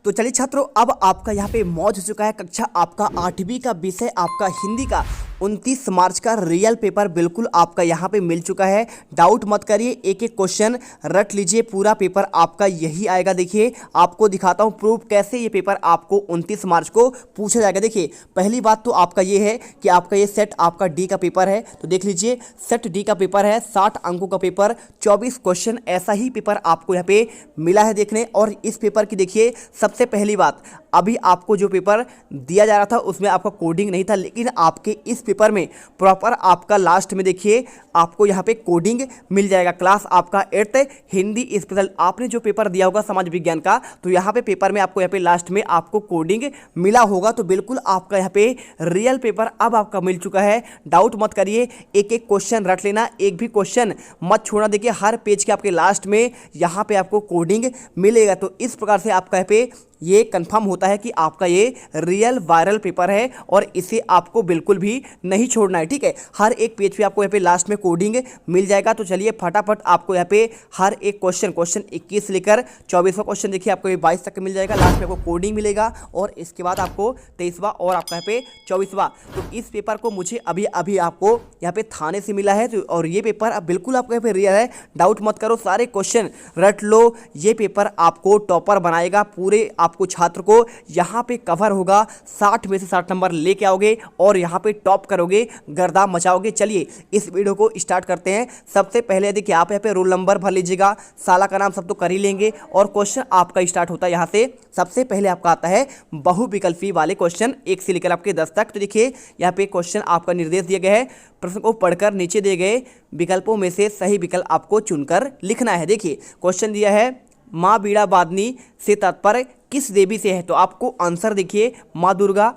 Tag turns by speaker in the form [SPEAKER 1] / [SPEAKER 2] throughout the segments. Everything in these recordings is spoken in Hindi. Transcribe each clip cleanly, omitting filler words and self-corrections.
[SPEAKER 1] तो चलिए छात्रों, अब आपका यहाँ पे मौज हो चुका है कक्षा आपका 8वीं का विषय आपका हिंदी का 29 मार्च का रियल पेपर बिल्कुल आपका यहाँ पे मिल चुका है। डाउट मत करिए, एक एक क्वेश्चन रट लीजिए, पूरा पेपर आपका यही आएगा। देखिए आपको दिखाता हूँ प्रूफ कैसे ये पेपर आपको 29 मार्च को पूछा जाएगा। देखिए पहली बात तो आपका ये है कि आपका ये सेट आपका डी का पेपर है, तो देख लीजिए सेट डी का पेपर है, 60 अंकों का पेपर, 24 क्वेश्चन, ऐसा ही पेपर आपको यहाँ पे मिला है देखने। और इस पेपर की देखिए सबसे पहली बात, अभी आपको जो पेपर दिया जा रहा था उसमें आपका कोडिंग नहीं था, लेकिन आपके इस पेपर में प्रॉपर आपका लास्ट में देखिए आपको यहाँ पे कोडिंग मिल जाएगा। क्लास आपका 8th हिंदी स्पेशल, आपने जो पेपर दिया होगा समाज विज्ञान का, तो यहाँ पे पेपर में आपको यहाँ पे लास्ट में आपको कोडिंग मिला होगा। तो बिल्कुल आपका यहाँ पे रियल पेपर अब आपका मिल चुका है। डाउट मत करिए, एक एक क्वेश्चन रट लेना, एक भी क्वेश्चन मत छोड़ना। देखिए हर पेज के आपके लास्ट में यहाँ पे आपको कोडिंग मिलेगा। तो इस प्रकार से आपका यहाँ पे ये कंफर्म होता है कि आपका ये रियल वायरल पेपर है और इसे आपको बिल्कुल भी नहीं छोड़ना है, ठीक है। हर एक पेज पे आपको यहाँ पे लास्ट में कोडिंग मिल जाएगा। तो चलिए फटाफट आपको यहाँ पे हर एक क्वेश्चन 21 से लेकर 24वां क्वेश्चन देखिए आपको ये 22 तक मिल जाएगा, लास्ट में आपको कोडिंग मिलेगा और इसके बाद आपको 23वां और आपका यहाँ पे 24वां। तो इस पेपर को मुझे अभी आपको यहाँ पे थाने से मिला है, तो और ये पेपर अब बिल्कुल आपको यहाँ पे रियल है। डाउट मत करो, सारे क्वेश्चन रट लो, ये पेपर आपको टॉपर बनाएगा। पूरे आपको छात्र को यहाँ पे कवर होगा, 60 में से 60 नंबर लेके आओगे और यहाँ पे टॉप करोगे, गर्दा मचाओगे। चलिए इस वीडियो को स्टार्ट करते हैं। सबसे पहले देखिए आप यहाँ पे रोल नंबर भर लीजिएगा, साला का नाम सब तो कर ही लेंगे और क्वेश्चन आपका स्टार्ट होता है यहाँ से। सबसे पहले आपका आता है बहुविकल्पी वाले क्वेश्चन 1 से लेकर आपके 10 तक। तो देखिए यहाँ पे क्वेश्चन आपका निर्देश दिया गया है, प्रश्न को पढ़कर नीचे दिए गए विकल्पों में से सही विकल्प आपको चुनकर लिखना है। देखिए क्वेश्चन दिया है माँ बीड़ा वादनी से तात्पर्य किस देवी से है, तो आपको आंसर देखिए माँ दुर्गा,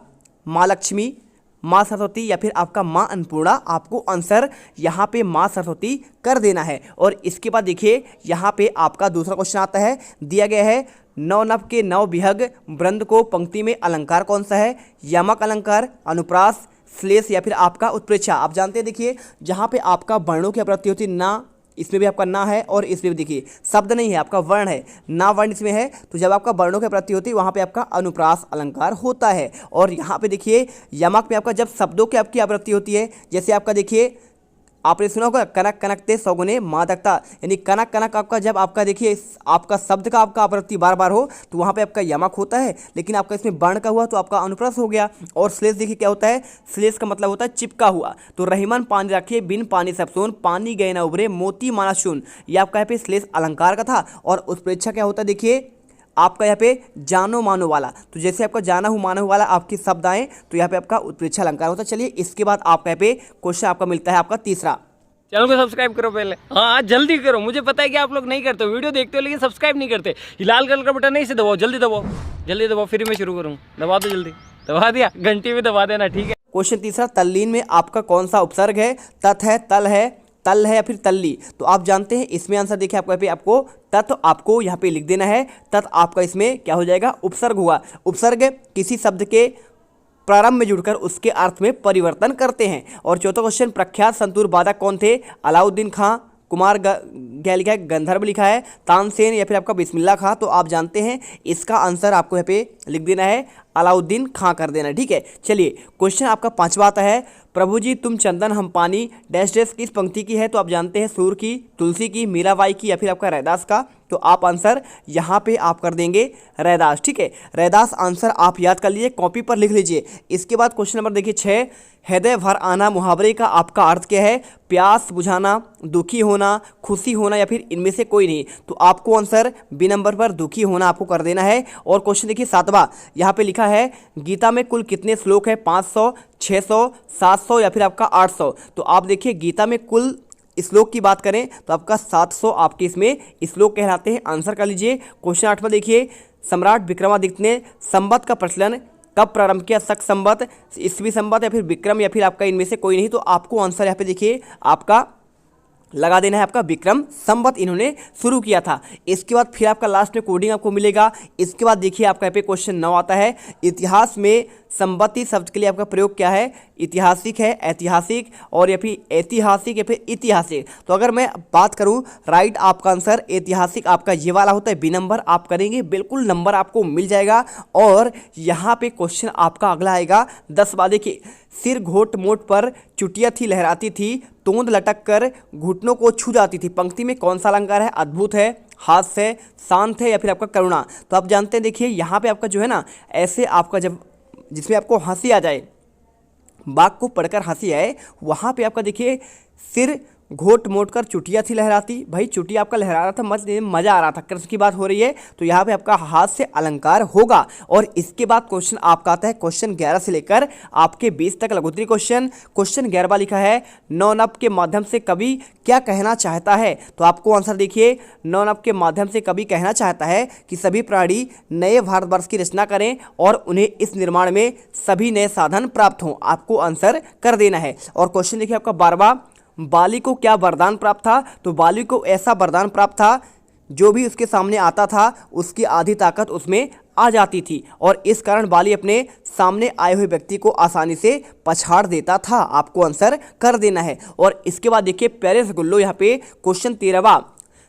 [SPEAKER 1] माँ लक्ष्मी, माँ सरस्वती या फिर आपका माँ अन्नपूर्णा। आपको आंसर यहाँ पे माँ सरस्वती कर देना है। और इसके बाद देखिए यहाँ पे आपका दूसरा क्वेश्चन आता है, दिया गया है नौ नव के नौ विहग वृंद को पंक्ति में अलंकार कौन सा है, यमक अलंकार, अनुप्रास, श्लेष या फिर आपका उत्प्रेक्षा। आप जानते हैं देखिए जहाँ पे आपका वर्णों की आवृत्ति होती है ना, इसमें भी आपका ना है और इसमें भी देखिए शब्द नहीं है, आपका वर्ण है, ना वर्ण इसमें है। तो जब आपका वर्णों की प्राप्ति होती है वहाँ पे आपका अनुप्रास अलंकार होता है। और यहाँ पे देखिए यमक में आपका जब शब्दों की आपकी आवृत्ति होती है, जैसे आपका देखिए आपने सुना होगा कनक कनकते सौगुने मादकता, यानी कनक कनक आपका जब आपका देखिए आपका शब्द का आपका आवृत्ति बार बार हो तो वहाँ पे आपका यमक होता है, लेकिन आपका इसमें वर्ण का हुआ तो आपका अनुप्रास हो गया। और श्लेष देखिए क्या होता है, श्लेष का मतलब होता है चिपका हुआ। तो रहीमन पानी रखे बिन पानी सब सोन, पानी गए न उभरे मोती माना शून, ये आपका यहाँ पे श्लेष अलंकार का था। और उत्प्रेक्षा क्या होता है देखिए आपका यहाँ पे जानो मानो वाला, तो जैसे आपका जाना हूँ मानो वाला आपके शब्द आए तो यहाँ पे आपका उत्प्रेक्षा अलंकार होता है। चलिए इसके बाद आपका यहाँ पे क्वेश्चन आपका मिलता है आपका तीसरा।
[SPEAKER 2] चैनल को सब्सक्राइब करो पहले, हाँ जल्दी करो, मुझे पता है कि आप लोग नहीं करते, वीडियो देखते हो लेकिन सब्सक्राइब नहीं करते। लाल कलर का बटन नहीं से दबाओ, जल्दी दबाओ, जल्दी दबाओ, फिर मैं शुरू करूँ, दबा दो जल्दी, दबा दिया, घंटी में दबा देना, ठीक है।
[SPEAKER 1] क्वेश्चन तीसरा, तल्लीन में आपका कौन सा उपसर्ग है, तत् है, तल है या फिर तल्ली। तो आप जानते हैं इसमें आंसर देखिए आपको यहाँ पे आपको तत् आपको यहाँ पे लिख देना है। तत् आपका इसमें क्या हो जाएगा, उपसर्ग हुआ। उपसर्ग किसी शब्द के प्रारंभ में जुड़कर उसके अर्थ में परिवर्तन करते हैं। और चौथा क्वेश्चन, प्रख्यात संतूर वादक कौन थे, अलाउद्दीन खां, कुमार क्या लिखा है, गंधर्व लिखा है, तानसेन या फिर आपका बिस्मिल्लाह खां। तो आप जानते हैं इसका आंसर आपको यहाँ पे लिख देना है अलाउद्दीन खां कर देना, ठीक है। चलिए क्वेश्चन आपका 5वां आता है, प्रभु जी तुम चंदन हम पानी डैश डैश किस पंक्ति की है, तो आप जानते हैं सूर की, तुलसी की, मीराबाई की या फिर आपका रैदास का। तो आप आंसर यहाँ पे आप कर देंगे रैदास, ठीक है। रैदास आंसर आप याद कर लीजिए, कॉपी पर लिख लीजिए। इसके बाद क्वेश्चन नंबर देखिए 6, हृदय भर आना मुहावरे का आपका अर्थ क्या है, प्यास बुझाना, दुखी होना, खुशी होना या फिर इनमें से कोई नहीं। तो आपको आंसर बी नंबर पर दुखी होना आपको कर देना है। और क्वेश्चन देखिए 7वां, यहाँ पे लिखा है गीता में कुल कितने श्लोक है, 500, 600, 700 या फिर आपका 800। तो आप देखिए गीता में कुल श्लोक की बात करें तो आपका 700 आपके इसमें श्लोक कहलाते हैं। आंसर कर लीजिए। क्वेश्चन 8वां देखिए, सम्राट विक्रमादित्य ने संवत का प्रचलन कब प्रारंभ किया, शक संवत, ईस्वी संवत या फिर विक्रम या फिर आपका इनमें से कोई नहीं। तो आपको आंसर यहाँ पे देखिए आपका लगा देना है आपका विक्रम संवत इन्होंने शुरू किया था। इसके बाद फिर आपका लास्ट में कोडिंग आपको मिलेगा। इसके बाद देखिए आपका यहाँ पे क्वेश्चन 9 आता है, इतिहास में संवती शब्द के लिए आपका प्रयोग क्या है, ऐतिहासिक है, ऐतिहासिक, और या फिर ऐतिहासिक या फिर ऐतिहासिक। तो अगर मैं बात करूं राइट आपका आंसर ऐतिहासिक आपका ये वाला होता है। बी नंबर आप करेंगे, बिल्कुल नंबर आपको मिल जाएगा। और यहाँ पे क्वेश्चन आपका अगला आएगा 10 बार। देखिए, सिर घोट मोट पर चुटिया थी लहराती थी, तोंद लटक कर घुटनों को छू जाती थी। पंक्ति में कौन सा अलंकार है? अद्भुत है, हास्य है, शांत है, या फिर आपका करुणा। तो आप जानते हैं, देखिए यहाँ पे आपका जो है ना, ऐसे आपका जब जिसमें आपको हंसी आ जाए, बाघ को पढ़कर हंसी आए, वहाँ पे आपका देखिए सिर घोट मोट कर चुटिया थी लहराती। भाई चुटिया आपका लहरा रहा था, मजा आ रहा था, कृष्ण की बात हो रही है, तो यहाँ पे आपका हाथ से अलंकार होगा। और इसके बाद क्वेश्चन आपका आता है क्वेश्चन 11 से लेकर आपके 20 तक लघुत्तरी क्वेश्चन। क्वेश्चन 11 लिखा है, नौनभ के माध्यम से कवि क्या कहना चाहता है? तो आपको आंसर देखिए, नौनभ के माध्यम से कवि कहना चाहता है कि सभी प्राणी नए भारतवर्ष की रचना करें और उन्हें इस निर्माण में सभी नए साधन प्राप्त हों। आपको आंसर कर देना है। और क्वेश्चन देखिए आपका 12वां, बाली को क्या वरदान प्राप्त था? तो बाली को ऐसा वरदान प्राप्त था, जो भी उसके सामने आता था उसकी आधी ताकत उसमें आ जाती थी, और इस कारण बाली अपने सामने आए हुए व्यक्ति को आसानी से पछाड़ देता था। आपको आंसर कर देना है। और इसके बाद देखिए प्यारे से गुल्लो, यहाँ पे क्वेश्चन 13वां,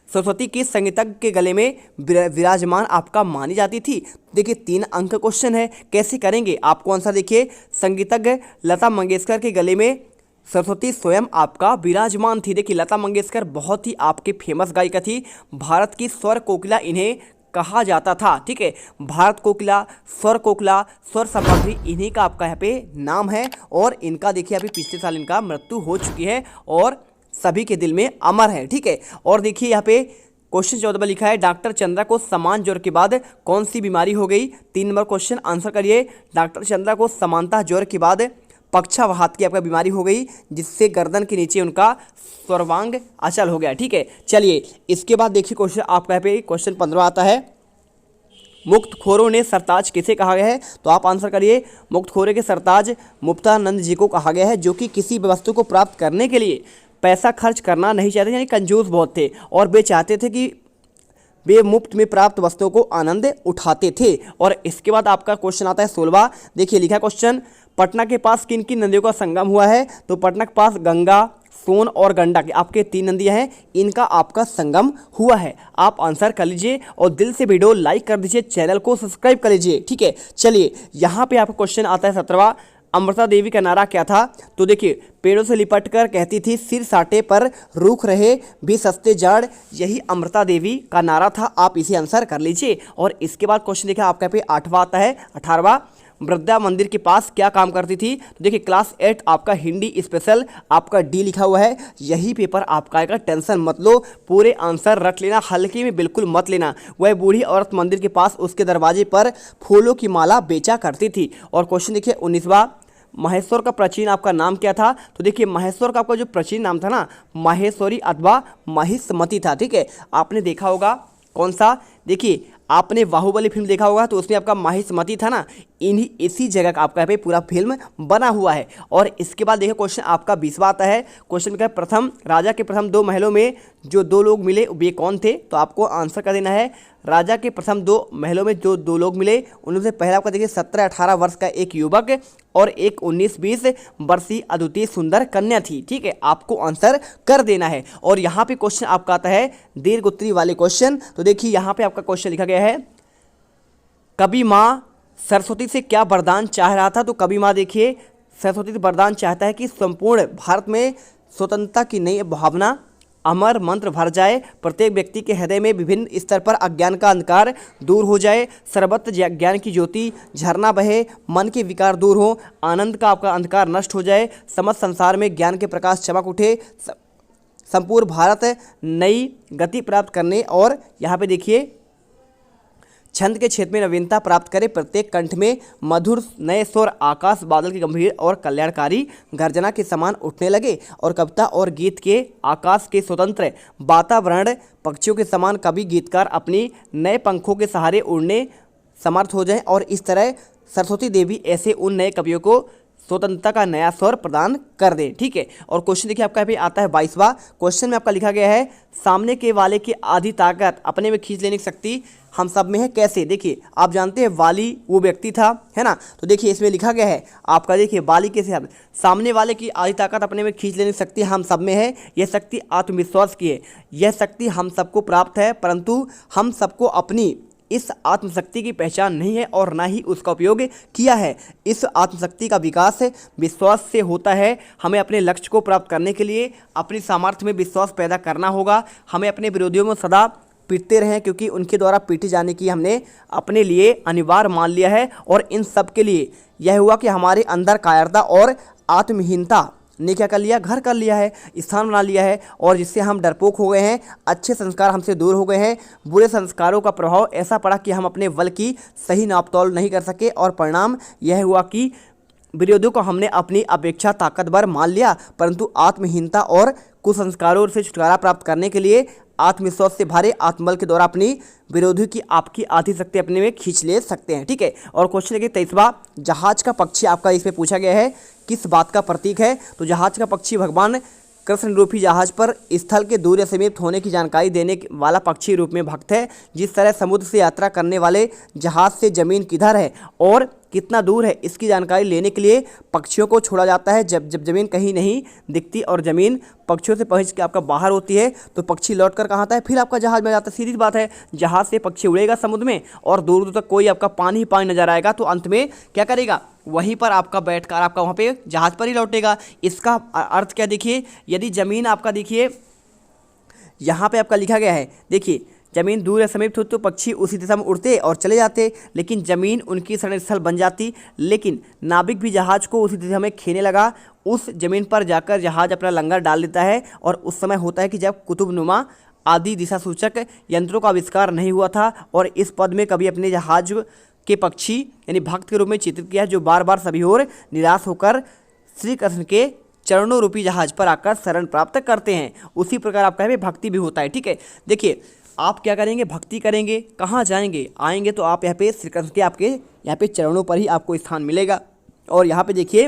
[SPEAKER 1] सरस्वती किस संगीतज्ञ के गले में विराजमान आपका मानी जाती थी? देखिए 3 अंक का क्वेश्चन है, कैसे करेंगे? आपको आंसर देखिए, संगीतज्ञ लता मंगेशकर के गले में सरस्वती स्वयं आपका विराजमान थी। देखिए लता मंगेशकर बहुत ही आपके फेमस गायिका थी, भारत की स्वर कोकिला इन्हें कहा जाता था। ठीक है, भारत कोकिला, स्वर कोकिला, स्वर सम्राज्ञी, इन्हीं का आपका यहाँ पे नाम है। और इनका देखिए अभी पिछले साल इनका मृत्यु हो चुकी है और सभी के दिल में अमर है। ठीक है, और देखिए यहाँ पे क्वेश्चन 14 में लिखा है, डॉक्टर चंद्रा को समान ज्वर के बाद कौन सी बीमारी हो गई? 3 नंबर क्वेश्चन आंसर करिए। डॉक्टर चंद्रा को समानता ज्वर के बाद पक्षाघात की आपका बीमारी हो गई, जिससे गर्दन के नीचे उनका सर्वांग अचल हो गया। ठीक है, चलिए इसके बाद देखिए क्वेश्चन आपका यहाँ पे क्वेश्चन 15 आता है, मुक्तखोरों ने सरताज किसे कहा गया है? तो आप आंसर करिए। मुक्तखोरे के सरताज मुक्तानंद जी को कहा गया है, जो कि किसी वस्तु को प्राप्त करने के लिए पैसा खर्च करना नहीं चाहते, यानी कंजूस बहुत थे, और वे चाहते थे कि वे मुफ्त में प्राप्त वस्तुओं को आनंद उठाते थे। और इसके बाद आपका क्वेश्चन आता है 16वां। देखिए लिखा क्वेश्चन, पटना के पास किन किन नदियों का संगम हुआ है? तो पटना के पास गंगा, सोन और गंडक आपके 3 नदियां हैं, इनका आपका संगम हुआ है। आप आंसर कर लीजिए और दिल से वीडियो लाइक कर दीजिए, चैनल को सब्सक्राइब कर लीजिए। ठीक है, चलिए यहाँ पे आपका क्वेश्चन आता है 17वां, अमृता देवी का नारा क्या था? तो देखिए, पेड़ों से लिपट कर कहती थी, सिर साटे पर रूख रहे भी सस्ते जाड़, यही अमृता देवी का नारा था। आप इसे आंसर कर लीजिए। और इसके बाद क्वेश्चन देखिए आपका पे 8वां आता है, 18वां, वृद्धा मंदिर के पास क्या काम करती थी? तो देखिए क्लास 8 आपका हिंदी स्पेशल आपका डी लिखा हुआ है, यही पेपर आपका आएगा, टेंशन मत लो, पूरे आंसर रट लेना, हल्के में बिल्कुल मत लेना। वह बूढ़ी औरत मंदिर के पास उसके दरवाजे पर फूलों की माला बेचा करती थी। और क्वेश्चन देखिए 19वां, महेश्वर का प्राचीन आपका नाम क्या था? तो देखिए महेश्वर का आपका जो प्राचीन नाम था ना, माहेश्वरी अथवा महिष्मति था। ठीक है, आपने देखा होगा कौन सा? देखिए आपने बाहुबली फिल्म देखा होगा, तो उसमें आपका महिष्मति था ना, इसी जगह का आपका यहाँ पे पूरा फिल्म बना हुआ है। और इसके बाद देखिए क्वेश्चन आपका 20वां आता है। क्वेश्चन का प्रथम राजा के प्रथम 2 महलों में जो 2 लोग मिले वे कौन थे? तो आपको आंसर कर देना है, राजा के प्रथम 2 महलों में जो 2 लोग मिले, उनमें से पहला आपका देखिए 17-18 वर्ष का एक युवक और एक 19-20 वर्षीय अद्वितीय सुंदर कन्या थी। ठीक है, आपको आंसर कर देना है। और यहाँ पे क्वेश्चन आपका आता है दीर्घ उत्तरी वाले क्वेश्चन। तो देखिए यहाँ पे आपका क्वेश्चन लिखा गया है, कवि माँ सरस्वती से क्या वरदान चाह रहा था? तो कवि माँ देखिए सरस्वती से वरदान चाहता है कि संपूर्ण भारत में स्वतंत्रता की नई भावना अमर मंत्र भर जाए, प्रत्येक व्यक्ति के हृदय में विभिन्न स्तर पर अज्ञान का अंधकार दूर हो जाए, सर्वत्र ज्ञान की ज्योति झरना बहे, मन के विकार दूर हो, आनंद का आपका अंधकार नष्ट हो जाए, समस्त संसार में ज्ञान के प्रकाश चमक उठे, संपूर्ण भारत नई गति प्राप्त करने और यहाँ पे देखिए छंद के क्षेत्र में नवीनता प्राप्त करे, प्रत्येक कंठ में मधुर नए स्वर आकाश बादल के गंभीर और कल्याणकारी गर्जना के समान उठने लगे, और कविता और गीत के आकाश के स्वतंत्र वातावरण पक्षियों के समान कवि गीतकार अपनी नए पंखों के सहारे उड़ने समर्थ हो जाएं, और इस तरह सरस्वती देवी ऐसे उन नए कवियों को स्वतंत्रता का नया स्वर प्रदान कर दे। ठीक है, और क्वेश्चन देखिए आपका यहाँ पे आता है 22वां क्वेश्चन में आपका लिखा गया है सामने के वाले की आधी ताकत अपने में खींच लेने की शक्ति हम सब में है, कैसे? देखिए आप जानते हैं वाली वो व्यक्ति था, है ना, तो देखिए इसमें लिखा गया है आपका, देखिए वाली के साथ सामने वाले की आधी ताकत अपने में खींच लेने की शक्ति हम सब में है। यह शक्ति आत्मविश्वास की है, यह शक्ति हम सबको प्राप्त है, परंतु हम सबको अपनी इस आत्मशक्ति की पहचान नहीं है और ना ही उसका उपयोग किया है। इस आत्मशक्ति का विकास विश्वास से होता है। हमें अपने लक्ष्य को प्राप्त करने के लिए अपनी सामर्थ्य में विश्वास पैदा करना होगा। हमें अपने विरोधियों में सदा पीटते रहें, क्योंकि उनके द्वारा पीटे जाने की हमने अपने लिए अनिवार्य मान लिया है। और इन सब के लिए यह हुआ कि हमारे अंदर कायरता और आत्महीनता ने क्या कर लिया, घर कर लिया है, स्थान बना लिया है, और जिससे हम डरपोक हो गए हैं। अच्छे संस्कार हमसे दूर हो गए हैं। बुरे संस्कारों का प्रभाव ऐसा पड़ा कि हम अपने बल की सही नापतोल नहीं कर सके, और परिणाम यह हुआ कि विरोधियों को हमने अपनी अपेक्षा ताकतवर मान लिया, परंतु आत्महीनता और कुसंस्कारों से छुटकारा प्राप्त करने के लिए आत्मविश्वास से भरे आत्मबल के द्वारा अपनी विरोधी की आपकी आधी शक्ति अपने में खींच ले सकते हैं। ठीक है, और क्वेश्चन देखिए 23वां जहाज का पक्षी आपका इसमें पूछा गया है किस बात का प्रतीक है? तो जहाज का पक्षी भगवान कृष्ण रूपी जहाज पर स्थल के दूर या समीप होने की जानकारी देने वाला पक्षी रूप में भक्त है। जिस तरह समुद्र से यात्रा करने वाले जहाज से जमीन किधर है और कितना दूर है, इसकी जानकारी लेने के लिए पक्षियों को छोड़ा जाता है। जब जमीन कहीं नहीं दिखती और ज़मीन पक्षियों से पहुंच के आपका बाहर होती है, तो पक्षी लौट कर कहाँ आता है, फिर आपका जहाज में जाता है। सीधी बात है, जहाज से पक्षी उड़ेगा समुद्र में और दूर दूर तक कोई आपका पानी ही पानी नजर आएगा, तो अंत में क्या करेगा, वहीं पर आपका बैठकर आपका वहाँ पे जहाज पर ही लौटेगा। इसका अर्थ क्या, देखिए यदि ज़मीन आपका, देखिए यहाँ पे आपका लिखा गया है, देखिए जमीन दूर या समीप हो तो पक्षी उसी दिशा में उड़ते और चले जाते, लेकिन ज़मीन उनकी शरण स्थल बन जाती। लेकिन नाविक भी जहाज को उसी दिशा में खेने लगा। उस ज़मीन पर जाकर जहाज अपना लंगर डाल देता है, और उस समय होता है कि जब कुतुबनुमा आदि दिशा सूचक यंत्रों का आविष्कार नहीं हुआ था। और इस पद में कभी अपने जहाज के पक्षी यानी भक्त के रूप में चित्रित किया, जो बार बार सभी ओर निराश होकर श्री कृष्ण के चरणों रूपी जहाज पर आकर शरण प्राप्त करते हैं। उसी प्रकार आपका है भक्ति भी होता है। ठीक है, देखिए आप क्या करेंगे, भक्ति करेंगे, कहाँ जाएंगे, आएंगे तो आप यहाँ पे श्री कृष्ण के आपके यहाँ पे चरणों पर ही आपको स्थान मिलेगा। और यहाँ पे देखिए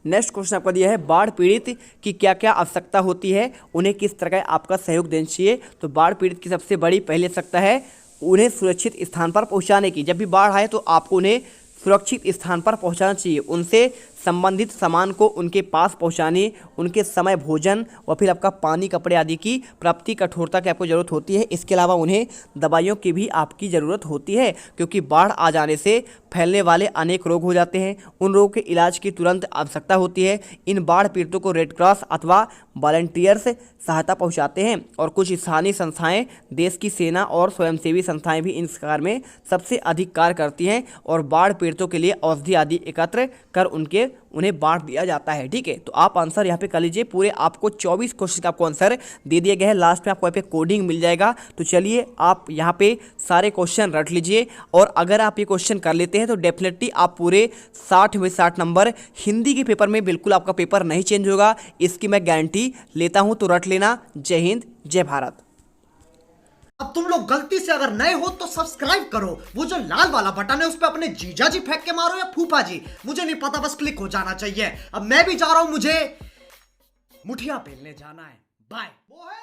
[SPEAKER 1] नेक्स्ट क्वेश्चन आपका दिया है बाढ़ पीड़ित की क्या क्या आवश्यकता होती है, उन्हें किस तरह का आपका सहयोग देना चाहिए। तो बाढ़ पीड़ित की सबसे बड़ी पहली आवश्यकता है उन्हें सुरक्षित स्थान पर पहुँचाने की। जब भी बाढ़ आए तो आपको उन्हें सुरक्षित स्थान पर पहुंचाना चाहिए। उनसे संबंधित सामान को उनके पास पहुंचाने, उनके समय भोजन और फिर आपका पानी कपड़े आदि की प्राप्ति कठोरता की आपको ज़रूरत होती है। इसके अलावा उन्हें दवाइयों की भी आपकी ज़रूरत होती है, क्योंकि बाढ़ आ जाने से फैलने वाले अनेक रोग हो जाते हैं। उन रोग के इलाज की तुरंत आवश्यकता होती है। इन बाढ़ पीड़ितों को रेड क्रॉस अथवा वॉलंटियर्स सहायता पहुंचाते हैं, और कुछ स्थानीय संस्थाएं, देश की सेना और स्वयंसेवी संस्थाएं भी इन कार्य में सबसे अधिक कार्य करती हैं, और बाढ़ पीड़ितों के लिए औषधि आदि एकत्र कर उन्हें बांट दिया जाता है। ठीक है, तो आप आंसर यहाँ पे कर लीजिए। पूरे आपको 24 क्वेश्चन का आपको आंसर दे दिया गया है। लास्ट में आपको यहाँ पे कोडिंग मिल जाएगा। तो चलिए आप यहाँ पे सारे क्वेश्चन रट लीजिए, और अगर आप ये क्वेश्चन कर लेते हैं तो डेफिनेटली आप पूरे 60 में 60 नंबर हिंदी के पेपर में बिल्कुल आपका पेपर नहीं चेंज होगा, इसकी मैं गारंटी लेता हूँ। तो रट लेना। जय हिंद, जय भारत।
[SPEAKER 3] अब तुम लोग गलती से अगर नए हो तो सब्सक्राइब करो, वो जो लाल वाला बटन है उस पर अपने जीजा जी फेंक के मारो या फूफा जी, मुझे नहीं पता, बस क्लिक हो जाना चाहिए। अब मैं भी जा रहा हूं, मुझे मुठिया पेलने जाना है। बाय। वो है